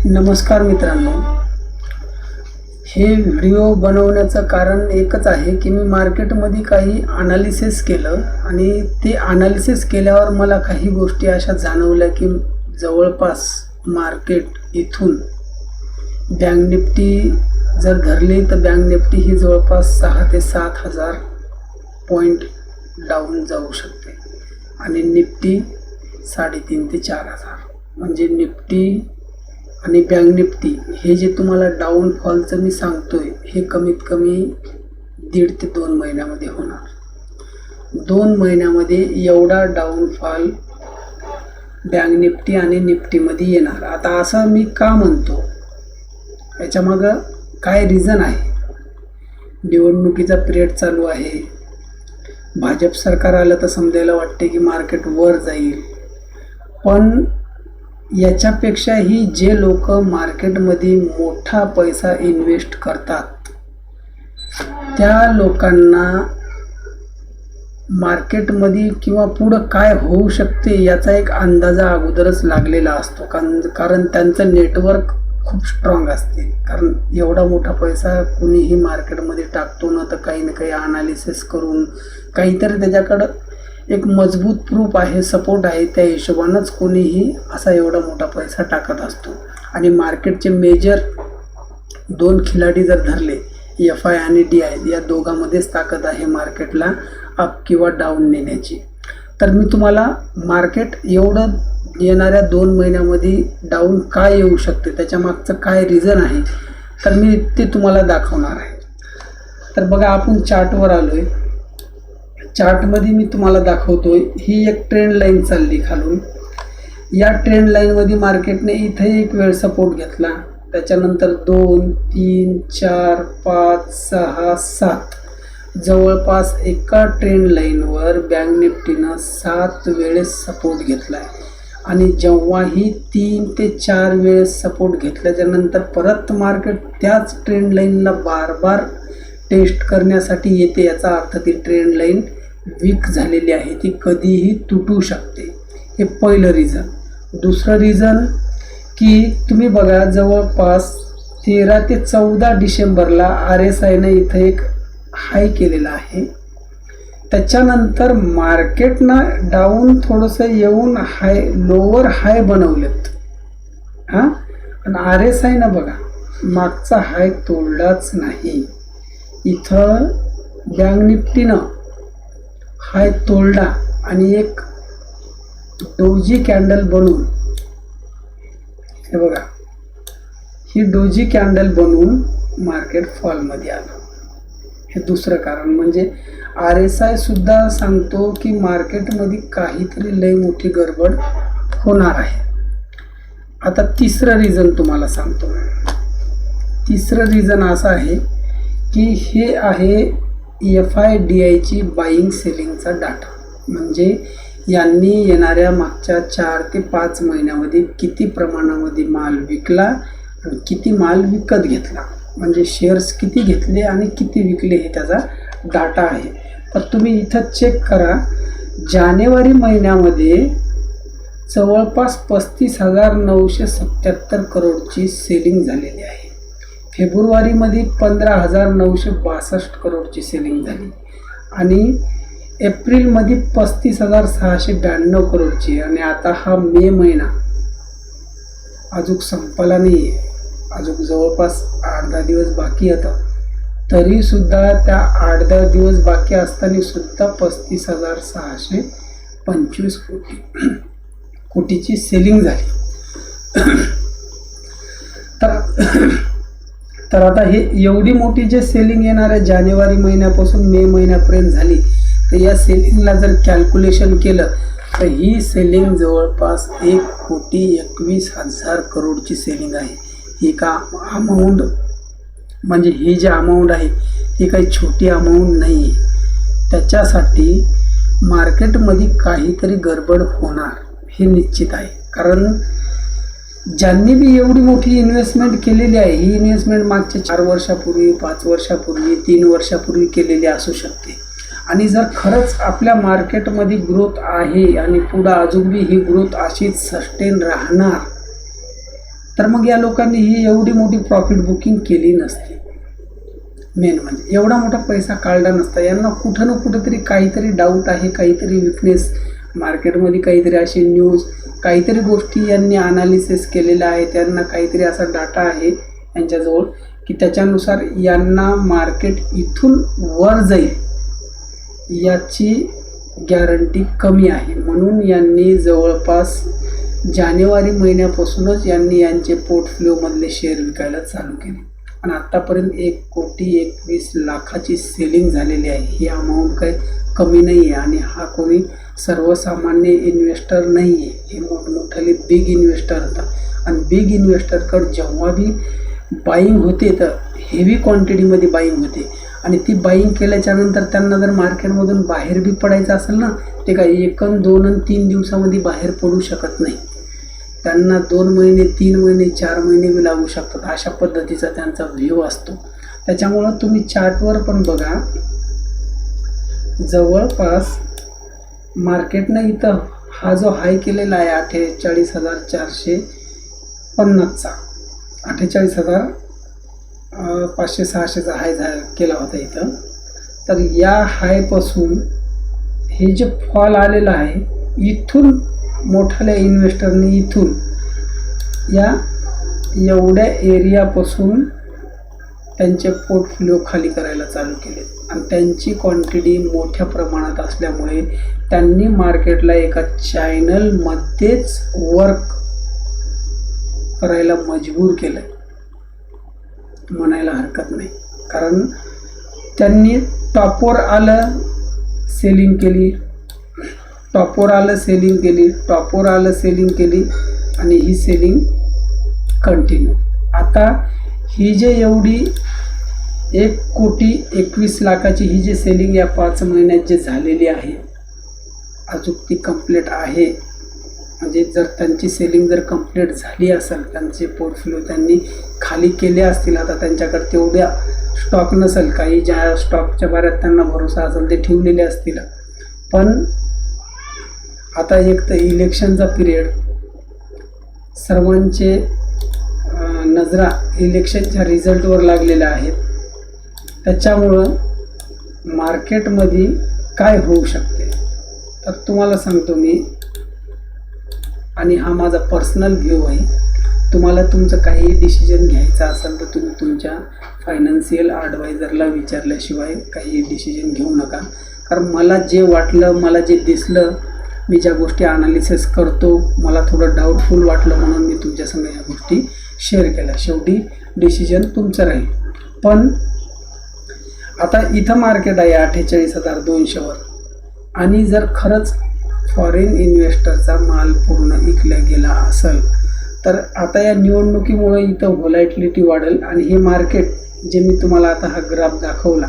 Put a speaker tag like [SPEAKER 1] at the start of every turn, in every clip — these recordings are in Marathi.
[SPEAKER 1] नमस्कार मित्रांनो, हे व्हिडिओ बनवण्याचं कारण एकच आहे की मी मार्केटमध्ये काही ॲनालिसिस केलं आणि ते ॲनालिसिस केल्यावर मला काही गोष्टी अशा जाणवल्या की जवळपास मार्केट इथून बँक निफ्टी जर धरली तर बँक निफ्टी ही जवळपास 6 ते 7 हजार पॉईंट डाऊन जाऊ शकते आणि निफ्टी 3.5 ते 4 हजार. म्हणजे निफ्टी आणि बँक निफ्टी हे जे तुम्हाला डाऊनफॉलचं मी सांगतोय हे कमीत कमी 1.5 ते 2 महिन्यामध्ये होणार. 2 महिन्यामध्ये एवढा डाऊनफॉल बँक निफ्टी आणि निफ्टीमध्ये येणार. आता असं मी का म्हणतो, याच्यामागं काय रिझन आहे? निवडणुकीचा पिरियड चालू आहे, भाजप सरकार आलं तर समजायला वाटते की मार्केट वर जाईल, पण याच्यापेक्षाही जे लोक मार्केटमध्ये मोठा पैसा इन्व्हेस्ट करतात त्या लोकांना मार्केटमध्ये किंवा पुढं काय होऊ शकते याचा एक अंदाजा अगोदरच लागलेला असतो. कारण त्यांचं नेटवर्क खूप स्ट्रॉंग असते. कारण एवढा मोठा पैसा कुणीही मार्केटमध्ये टाकतो ना तर काही ना काही ॲनालिसिस करून काहीतरी त्याच्याकडं एक मजबूत प्रूफ आहे, सपोर्ट आहे, त्या हिशोबानंच कोणीही असा एवढा मोठा पैसा टाकत असतो. आणि मार्केटचे मेजर 2 खिलाडी जर धरले, FI आणि DI, या दोघांमध्येच ताकद आहे मार्केटला अप किंवा डाऊन नेण्याची. तर मी तुम्हाला मार्केट एवढं येणाऱ्या 2 महिन्यामध्ये डाऊन काय येऊ शकते, त्याच्या मागचं काय रिझन आहे, तर मी ते तुम्हाला दाखवणार आहे. तर बघा, आपण चार्टवर आलो आहे. चार्टमध्ये मी तुम्हाला दाखवतोय, ही एक ट्रेंड लाईन चालली खालून. या ट्रेंड लाईनमध्ये मार्केटने इथे एक वेळ सपोर्ट घेतला, त्याच्यानंतर 2, 3, 4, 5, 6, 7 जवळपास एका ट्रेंड लाईनवर बँक निफ्टीनं 7 वेळेस सपोर्ट घेतला आहे. आणि जेव्हाही 3 ते 4 वेळेस सपोर्ट घेतल्याच्यानंतर परत मार्केट त्याच ट्रेंड लाईनला बार टेस्ट करण्यासाठी येते, याचा अर्थ ती ट्रेंड लाईन वीक झालेली आहे, ती कधीही तुटू शकते. हे पहिलं रिझन. दुसरं रिझन की तुम्ही बघा, जवळपास 13 ते 14 डिसेंबरला RSIनं इथं एक हाय केलेला आहे. त्याच्यानंतर मार्केटनं डाऊन थोडंसं येऊन लोअर हाय बनवलेत आणि RSIनं बघा मागचा हाय तोडलाच नाही. इथं बँक निफ्टीनं हाय तोडला आणि एक डोजी कॅन्डल बनवून, हे बघा, ही डोजी कॅन्डल बनवून मार्केट फॉलमध्ये आलं. हे दुसरं कारण. म्हणजे RSI सुद्धा सांगतो की मार्केटमध्ये काहीतरी लय मोठी गडबड होणार आहे. आता तिसरं रिझन तुम्हाला सांगतो. तिसरं रिझन असं आहे की हे आहे FI DIची बाईंग सेलिंगचा डाटा. म्हणजे यांनी येणाऱ्या मागच्या 4 ते 5 महिन्यामध्ये किती प्रमाणामध्ये माल विकला आणि किती माल विकत घेतला, म्हणजे शेअर्स किती घेतले आणि किती विकले, हे त्याचा डाटा आहे. तर तुम्ही इथं चेक करा, जानेवारी महिन्यामध्ये जवळपास 35,977 करोडची सेलिंग झालेली आहे. फेब्रुवारीमध्ये 15,962 करोडची सेलिंग झाली आणि एप्रिलमध्ये 35,692 करोडची. आणि आता हा मे महिना अजून संपला नाही आहे, अजून जवळपास 8-10 दिवस बाकी होता. तरीसुद्धा त्या 8-10 दिवस बाकी असताना सुद्धा 35,625 कोटीची सेलिंग झाली. तर आता हे एवढी मोठी जे सेलिंग येणार आहे जानेवारी महिन्यापासून मे महिन्यापर्यंत झाली, तर या सेलिंगला जर कॅल्क्युलेशन केलं तर ही सेलिंग जवळपास 1,21,000 करोडची सेलिंग आहे. ही का अमाऊंट, म्हणजे ही जी अमाऊंट आहे ही काही छोटी अमाऊंट नाही आहे. त्याच्यासाठी मार्केटमध्ये काहीतरी गडबड होणार हे निश्चित आहे. कारण ज्यांनी बी एवढी मोठी इन्व्हेस्टमेंट केलेली आहे, ही इन्व्हेस्टमेंट मागच्या 4 वर्षापूर्वी, 5 वर्षापूर्वी, 3 वर्षापूर्वी केलेली असू शकते. आणि जर खरंच आपल्या मार्केटमध्ये ग्रोथ आहे आणि पुढं अजून बी ही ग्रोथ अशीच सस्टेन राहणार, तर मग या लोकांनी ही एवढी मोठी प्रॉफिट बुकिंग केली नसती. मेन म्हणजे एवढा मोठा पैसा काढला नसता. यांना कुठं ना कुठंतरी काहीतरी डाऊट आहे, काहीतरी विकनेस मार्केटमध्ये, काहीतरी अशी न्यूज, काहीतरी गोष्टी यांनी अनालिसिस केलेल्या आहे. त्यांना काहीतरी असा डाटा आहे यांच्याजवळ की त्याच्यानुसार यांना मार्केट इथून वर जाईल याची गॅरंटी कमी आहे. म्हणून यांनी जवळपास जानेवारी महिन्यापासूनच यांनी यांचे पोर्टफोलिओमधले शेअर विकायला चालू केले आणि आत्तापर्यंत 1,21,00,000ची सेलिंग झालेली आहे. ही अमाऊंट काही कमी नाही आहे आणि हा कोणी सर्वसामान्य इन्व्हेस्टर नाही आहे. हे मोठमोठाले बिग इन्व्हेस्टर होतात आणि बिग इन्व्हेस्टरकडे जेव्हा बी बाईंग होते तर हेवी क्वांटिटीमध्ये बाईंग होते आणि ती बाईंग केल्याच्यानंतर त्यांना जर मार्केटमधून बाहेर बी पडायचं असेल ना, ते काय 1, 2 आणि 3 दिवसामध्ये बाहेर पडू शकत नाही. त्यांना 2 महिने, 3 महिने, 4 महिने बी लागू शकतात. अशा पद्धतीचा त्यांचा व्ह्यू असतो. त्याच्यामुळं तुम्ही चार्टवर पण बघा, जवळपास मार्केटनं इथं हा जो हाय केलेला आहे 48,450चा, 48,500-600चा हाय केला होता इथं. तर या हायपासून हे जे फॉल आलेलं आहे, इथून मोठ्याल्या इन्व्हेस्टरनी इथून या एवढ्या एरियापासून त्यांचे पोर्टफोलिओ खाली करायला चालू केले आणि त्यांची क्वांटिटी मोठ्या प्रमाणात असल्यामुळे त्यांनी मार्केटला एका चॅनलमध्येच वर्क करायला मजबूर केलं म्हणायला हरकत नाही. कारण त्यांनी टॉपवर आलं सेलिंग केली, टॉपवर आलं सेलिंग केली, टॉपवर आलं सेलिंग केली आणि ही सेलिंग कंटिन्यू. आता ही जे एवढी 1,21,00,000ची ही जी सेलिंग या 5 महिन्यात जे झालेली आहे, अजून ती कंप्लीट आहे. म्हणजे जर त्यांची सेलिंग जर कंप्लीट झाली असेल, त्यांचे पोर्टफोलिओ त्यांनी खाली केले असतील, आता त्यांच्याकडे तेवढ्या स्टॉक नसेल, काही ज्या स्टॉकच्या बाऱ्यात त्यांना भरोसा असेल ते ठेवलेले असतील. पण आता एक तर इलेक्शनचा पिरियड, सर्वांचे नजरा इलेक्शनच्या रिझल्टवर लागलेल्या आहेत. त्याच्यामुळं मार्केटमध्ये काय होऊ शकते तर तुम्हाला सांगतो मी, आणि हा माझा पर्सनल व्ह्यू आहे. तुम्हाला तुमचं काही डिसिजन घ्यायचं असेल तर तुम्ही तुमच्या फायनान्शियल ॲडवायझरला विचारल्याशिवाय काही डिसिजन घेऊ नका. कारण मला जे वाटलं, मला जे दिसलं, मी ज्या गोष्टी अनालिसिस करतो, मला थोडं डाऊटफुल वाटलं म्हणून मी तुमच्यासंग ह्या गोष्टी शेअर केल्या. शेवटी डिसिजन तुमचं राहील. पण आता इथं मार्केट आहे 48,200वर आणि जर खरंच फॉरेन इन्व्हेस्टरचा माल पूर्ण विकला गेला असेल तर आता या निवडणुकीमुळे इथं व्हॉलॅटिलिटी वाढेल आणि हे मार्केट जे मी तुम्हाला आता हा ग्राफ दाखवला,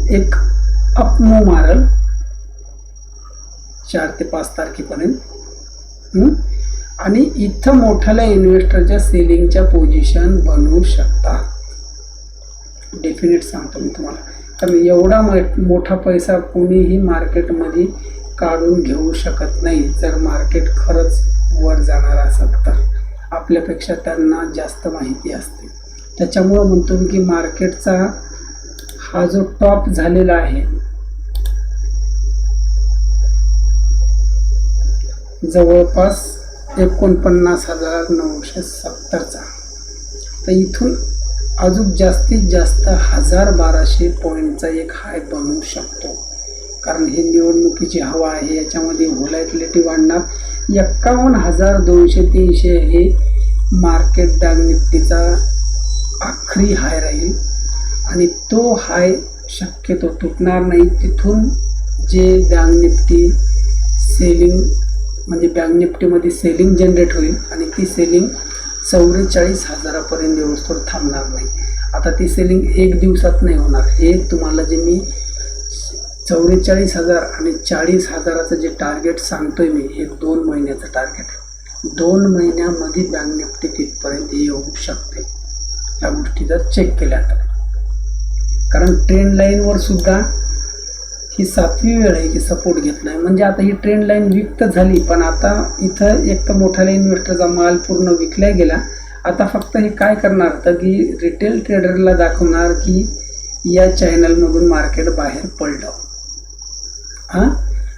[SPEAKER 1] एक अपमूव मारल 4 ते 5 तारखेपर्यंत आणि इथं मोठ्याल्या इन्व्हेस्टरच्या सेलिंगच्या पोझिशन बनवू शकतात. डेफिनेट सांगतो मी तुम्हाला. कारण एवढा मोठा पैसा कोणीही मार्केटमध्ये काढून घेऊ शकत नाही. जर मार्केट खरंच वर जाणार असेल तर आपल्यापेक्षा त्यांना जास्त माहिती असते. त्याच्यामुळं म्हणतो मी की मार्केटचा हा जो टॉप झालेला आहे जवळपास 49,970चा, तर इथून अजून जास्तीत जास्त 1,000-1,200 पॉईंटचा एक हाय बनवू शकतो. कारण हे निवडणुकीची हवा आहे, याच्यामध्ये व्हॉलॅटिलिटी वाढणार. 51,200-300 हे मार्केट बँक निफ्टीचा आखरी हाय राहील आणि तो हाय शक्यतो तुटणार नाही. तिथून जे बँक निफ्टी सेलिंग म्हणजे बँक निफ्टीमध्ये सेलिंग जनरेट होईल आणि ती सेलिंग 44,000पर्यंत येऊस्तोवर थांबणार नाही. आता ती सेलिंग 1 दिवसात नाही होणार. हे तुम्हाला जे मी 44,000 आणि 40,000चं जे टार्गेट सांगतोय मी, हे 2 महिन्याचं टार्गेट आहे. 2 महिन्यामध्ये बँक निफ्टी तिथपर्यंत येऊ शकते. या गोष्टी जर चेक केल्या तर, कारण ट्रेंड लाईनवर सुद्धा ही 7वी वेळ आहे की सपोर्ट घेतला आहे. म्हणजे आता ही ट्रेंड लाईन वीक तर झाली, पण आता इथं एक तर मोठ्याला इन्व्हेस्टरचा माल पूर्ण विकला गेला आता फक्त हे काय करणार तर की रिटेल ट्रेडरला दाखवणार की या चॅनलमधून मार्केट बाहेर पडलं हां,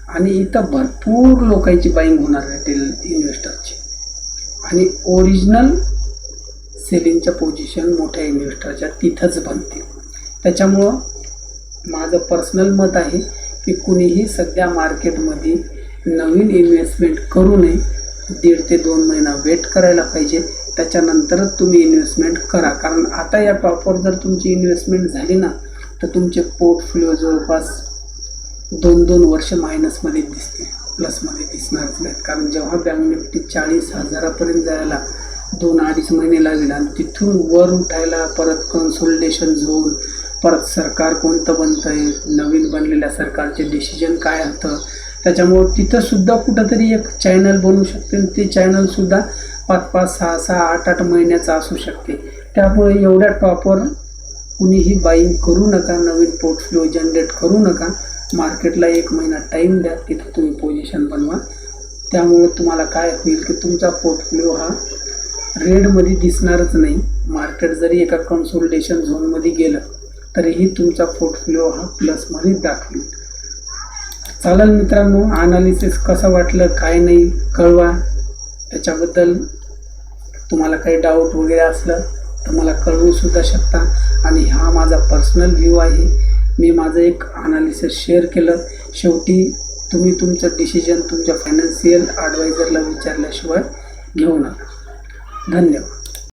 [SPEAKER 1] आणि इथं भरपूर लोकांची बाईंग होणार रिटेल इन्व्हेस्टरची, आणि ओरिजिनल सेलिंगच्या पोझिशन मोठ्या इन्व्हेस्टरच्या तिथंच बनतील. त्याच्यामुळं माझं पर्सनल मत आहे की कुणीही सध्या मार्केटमध्ये नवीन इन्व्हेस्टमेंट करू नये. 1.5 ते 2 महिना वेट करायला पाहिजे, त्याच्यानंतरच तुम्ही इन्व्हेस्टमेंट करा. कारण आता या टॉपवर जर तुमची इन्व्हेस्टमेंट झाली ना तर तुमचे पोर्टफोलिओ जवळपास 2-2 वर्ष मायनसमध्ये दिसतील, प्लसमध्ये दिसणारच नाहीत. कारण जेव्हा बँक निफ्टी 40,000पर्यंत जायला 2-2.5 महिने लागले आणि तिथून वर उठायला परत कन्सोलिडेशन झोन, परत सरकार कोणतं बनतं आहे, नवीन बनलेल्या सरकारचे डिसिजन काय होतं, त्याच्यामुळं तिथंसुद्धा कुठंतरी एक चॅनल बनू शकते. आणि ते चॅनलसुद्धा 5-5, 6-6, 8-8 महिन्याचं असू शकते. त्यामुळे एवढ्या टॉपवर कुणीही बाईंग करू नका, नवीन पोर्टफोलिओ जनरेट करू नका. मार्केटला 1 महिना टाईम द्या, तिथं तुम्ही पोझिशन बनवा. त्यामुळे तुम्हाला काय होईल की तुमचा पोर्टफोलिओ हा रेडमध्ये दिसणारच नाही. मार्केट जरी एका कन्सोलिडेशन झोनमध्ये गेलं तरीही तुमचा पोर्टफोलिओ हा प्लसमध्ये दाखवेल. चालेल मित्रांनो, अनालिसिस कसं वाटलं काय नाही कळवा. त्याच्याबद्दल तुम्हाला काही डाऊट वगैरे असलं तर मला कळवूसुद्धा शकता. आणि हा माझा पर्सनल व्ह्यू आहे, मी माझं एक अनालिसिस शेअर केलं. शेवटी तुम्ही तुमचं डिसिजन तुमच्या फायनान्शियल ॲडवायझरला विचारल्याशिवाय घेऊ नका. धन्यवाद.